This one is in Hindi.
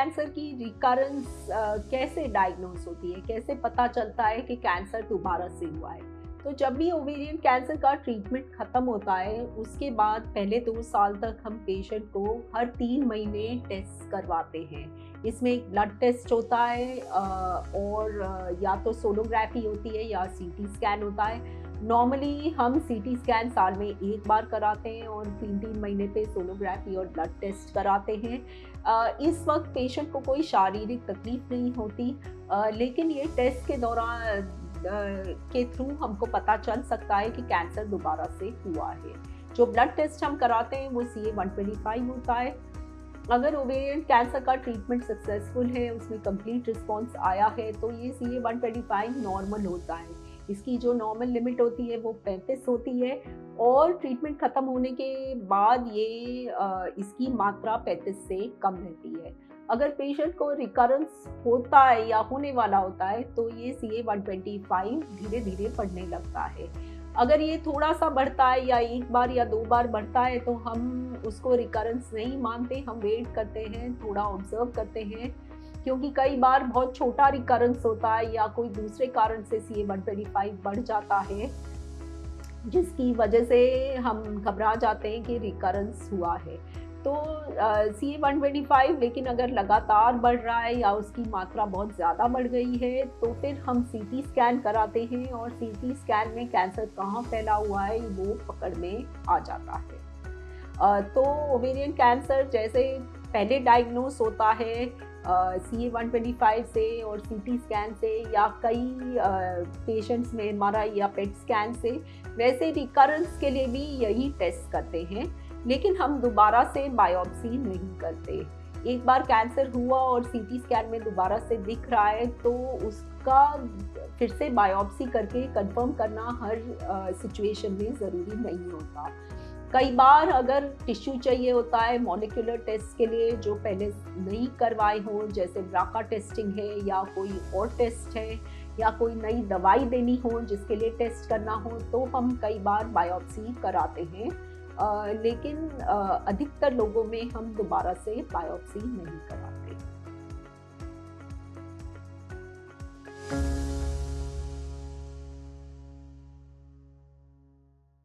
कैंसर की रिकरेंस कैसे डायग्नोस होती है, कैसे पता चलता है कि कैंसर दोबारा से हुआ है? तो जब भी ओवेरियन कैंसर का ट्रीटमेंट ख़त्म होता है, उसके बाद पहले 2 साल तक हम पेशेंट को हर 3 महीने टेस्ट करवाते हैं। इसमें एक ब्लड टेस्ट होता है और या तो सोनोग्राफी होती है या सीटी स्कैन होता है। नॉर्मली हम सीटी स्कैन साल में 1 बार कराते हैं और 3-3 महीने पे सोनोग्राफी और ब्लड टेस्ट कराते हैं। इस वक्त पेशेंट को कोई शारीरिक तकलीफ नहीं होती, लेकिन ये टेस्ट के दौरान के थ्रू हमको पता चल सकता है कि कैंसर दोबारा से हुआ है। जो ब्लड टेस्ट हम कराते हैं वो CA-125 होता है। अगर ओवेरियन कैंसर का ट्रीटमेंट सक्सेसफुल है, उसमें कंप्लीट रिस्पॉन्स आया है, तो ये CA-125 नॉर्मल होता है। इसकी जो नॉर्मल लिमिट होती है वो 35 होती है और ट्रीटमेंट ख़त्म होने के बाद ये इसकी मात्रा 35 से कम रहती है। अगर पेशेंट को रिकरेंस होता है या होने वाला होता है तो ये CA-125 धीरे धीरे बढ़ने लगता है। अगर ये थोड़ा सा बढ़ता है या 1 बार या 2 बार बढ़ता है तो हम उसको रिकरेंस नहीं मानते, हम वेट करते हैं, थोड़ा ऑब्जर्व करते हैं, क्योंकि कई बार बहुत छोटा रिकरेंस होता है या कोई दूसरे कारण से CA-125 बढ़ जाता है, जिसकी वजह से हम घबरा जाते हैं कि रिकरेंस हुआ है। तो CA-125 लेकिन अगर लगातार बढ़ रहा है या उसकी मात्रा बहुत ज़्यादा बढ़ गई है तो फिर हम सीटी स्कैन कराते हैं और सीटी स्कैन में कैंसर कहाँ फैला हुआ है वो पकड़ में आ जाता है। तो ओवेरियन कैंसर जैसे पहले डायग्नोस होता है CA-125 से और सीटी स्कैन से या कई पेशेंट्स में MRI या PET स्कैन से, वैसे रिकरेंस के लिए भी यही टेस्ट करते हैं, लेकिन हम दोबारा से बायोप्सी नहीं करते। एक बार कैंसर हुआ और सीटी स्कैन में दोबारा से दिख रहा है तो उसका फिर से बायोप्सी करके कंफर्म करना हर सिचुएशन में ज़रूरी नहीं होता। कई बार अगर टिश्यू चाहिए होता है मॉलिक्यूलर टेस्ट के लिए जो पहले नहीं करवाए हों, जैसे ब्राका टेस्टिंग है या कोई और टेस्ट है या कोई नई दवाई देनी हो जिसके लिए टेस्ट करना हो, तो हम कई बार बायोप्सी कराते हैं। लेकिन अधिकतर लोगों में हम दोबारा से बायोप्सी नहीं कराते।